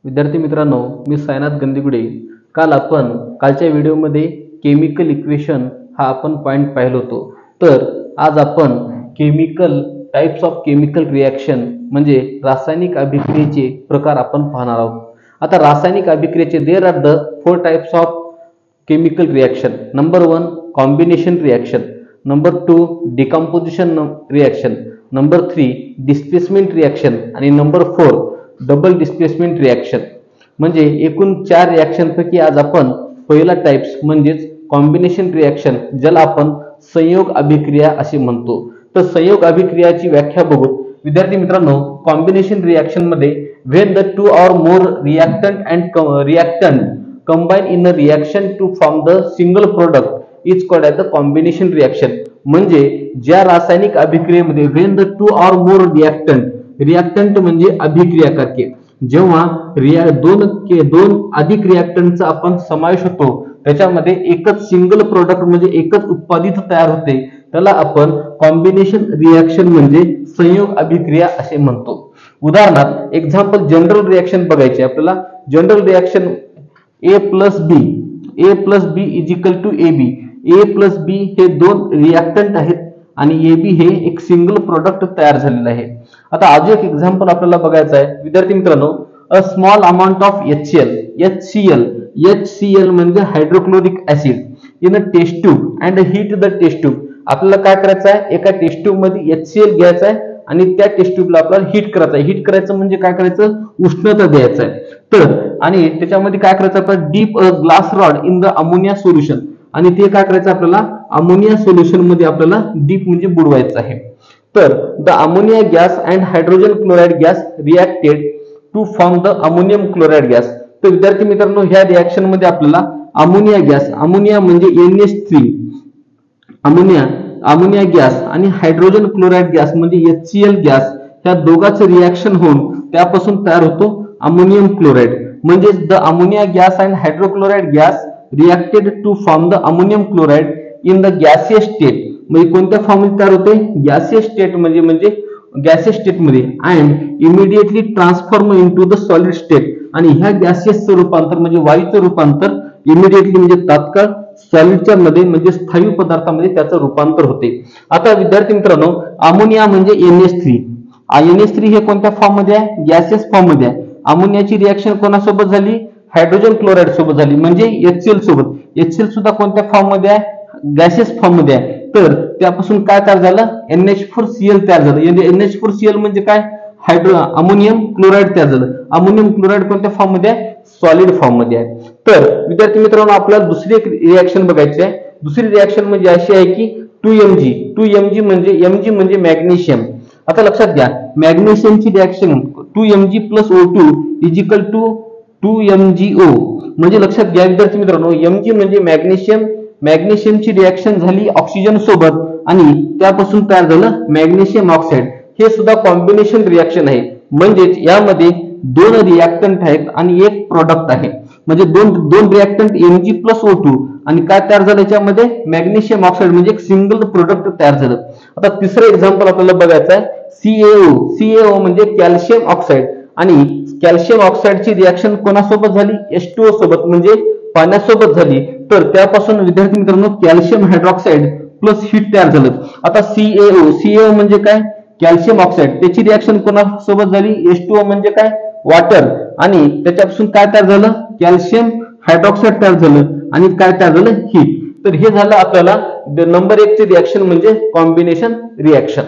विद्यार्थी मित्रांनो, मी सायनाथ गंदीगुडे. कालच्या व्हिडिओमध्ये केमिकल इक्वेशन हा आपण पॉइंट पाहिलो होतो. तर आज आपण chemical types of chemical reaction म्हणजे रासायनिक अभिक्रियेचे प्रकार आपण पाहणार आहोत. आता रासायनिक अभिक्रियेचे there are the 4 types of chemical reaction. Number 1 combination reaction, number 2 decomposition reaction, number 3 displacement reaction आणि नंबर 4 डबल डिस्प्लेसमेंट रिएक्शन. म्हणजे एकूण 4 रिएक्शन पैकी आज आपण पहिला टाइप्स म्हणजेच कॉम्बिनेशन रिएक्शन, ज्याला आपण संयोग अभिक्रिया असे म्हणतो. तर संयोग अभिक्रियाची व्याख्या बघू. विद्यार्थी मित्रांनो, कॉम्बिनेशन रिएक्शन मध्ये when the 2 or more reactant and reactant combine in a reaction to form the single product is called as the combination reaction. म्हणजे ज्या रासायनिक अभिक्रियेमध्ये when the 2 or more reactant म्हणजे अभिक्रियाकारके, जेव्हा दोन अधिक रिएक्टंटचा आपण समावेश होतो, त्याच्यामध्ये एकच सिंगल प्रोडक्ट म्हणजे एकच उत्पादित तयार होते, त्याला आपण कॉम्बिनेशन रिएक्शन म्हणजे संयोग अभिक्रिया असे म्हणतो. उदाहरणार्थ एक्झाम्पल जनरल रिएक्शन बघायचे आपल्याला. General reaction A plus B is equal to AB. A plus B हे दोन रिएक्टंट आहेत आणि AB हे एक सिंगल प्रोडक्ट तयार झालेलं आहे. आता अजून एक एक्झाम्पल आपल्याला बघायचं आहे. विद्यार्थी मित्रांनो, a small amount of HCl म्हणजे hydrochloric acid in a test tube and heat the test tube. आपल्याला काय करायचं आहे, एका टेस्ट ट्यूब मध्ये HCl घ्यायचा आहे आणि त्या टेस्ट ट्यूबला आपल्याला हीट करायचं आहे. हीट करायचं म्हणजे काय करायचं, उष्णता द्यायचं आहे. तर आणि त्याच्यामध्ये काय करायचं, आपल्याला deep a glass rod in the ammonia solution, आणि ते काय करायचं आपल्याला अमोनिया सोल्युशन मध्ये आपल्याला डीप म्हणजे बुडवायचं आहे. तर the ammonia gas and hydrogen chloride gas reacted to form the ammonium chloride gas. तर विद्यार्थी मित्रांनो, ह्या रिएक्शन मध्ये आपल्याला अमोनिया गॅस, अमोनिया म्हणजे NH3, अमोनिया गॅस आणि हायड्रोजन क्लोराइड गॅस म्हणजे HCl गॅस, ह्या दोघांचं रिएक्शन होऊन त्यापासून तयार होतो अमोनियम क्लोराइड. म्हणजे the ammonia gas and hydrochloride gas reacted to form the ammonium chloride in the gaseous state. म्हणजे कोणत्या फॉर्म मध्ये तयार होते, गॅसियस स्टेट म्हणजे गॅसियस स्टेट मध्ये, and immediately transform into the solid state. आणि ह्या गॅसियसचं रूपांतर म्हणजे वायूचं रूपांतर इमिडिएटली म्हणजे तात्काळ सॉलिडच्या मध्ये म्हणजे स्थायू पदार्थामध्ये त्याचं रूपांतर होते. आता विद्यार्थी मित्रांनो, अमोनिया म्हणजे NH3 हे कोणत्या फॉर्म मध्ये आहे, गॅसियस फॉर्म मध्ये आहे. अमोनियाची रिएक्शन कोणासोबत झाली, हायड्रोजन क्लोराइड सोबत झाली म्हणजे HCl सोबत. HCl सुद्धा कोणत्या फॉर्म मध्ये आहे, गॅसियस फॉर्म मध्ये आहे. तर त्यापासून काय तयार झालं, NH4Cl तयार झालं. म्हणजे NH4Cl म्हणजे काय, अमोनियम क्लोराइड तयार झालं. अमोनियम क्लोराइड कोणत्या फॉर्म मध्ये आहे, सॉलिड फॉर्म मध्ये आहे. तर विद्यार्थी मित्रांनो, आपल्याला दुसरी एक रिएक्शन बघायची आहे. दुसरी रिएक्शन म्हणजे अशी आहे की 2Mg म्हणजे मॅग्नेशियम. आता लक्षात घ्या, मॅग्नेशियमची reaction 2Mg + O2 is equal to 2MgO. म्हणजे लक्षात घ्या विद्यार्थी मित्रांनो, Mg म्हणजे मॅग्नेशियमची रिएक्शन झाली ऑक्सिजन सोबत आणि त्यापासून तयार झालं मॅग्नेशियम ऑक्साईड. हे सुद्धा कॉम्बिनेशन रिएक्शन आहे. म्हणजेच यामध्ये 2 रिएक्टंट आहेत आणि एक प्रोडक्ट आहे. म्हणजे दोन रिएक्टंट Mg + O2 आणि काय तयार झालं, याच्यामध्ये मॅग्नेशियम ऑक्साईड म्हणजे एक सिंगल प्रोडक्ट तयार झालं. आता तिसरं एक्झाम्पल आपल्याला बघायचं आहे, CaO म्हणजे कॅल्शियम ऑक्साईड. आणि कॅल्शियम ऑक्साईडची रिएक्शन कोणासोबत झाली, H2O सोबत म्हणजे पाण्यासोबत झाली. तर त्यापासून विद्यार्थी मित्रांनो कॅल्शियम हायड्रॉक्साईड प्लस हीट तयार झालं. आता CaO म्हणजे काय, कॅल्शियम ऑक्साईड, त्याची रिएक्शन कोणासोबत झाली, H2O म्हणजे काय, वॉटर, आणि त्याच्यापासून काय तयार झालं, कॅल्शियम हायड्रॉक्साईड तयार झालं आणि काय तयार झालं, हीट. तर हे झालं आपल्याला नंबर 1 चे रिएक्शन म्हणजे कॉम्बिनेशन रिएक्शन.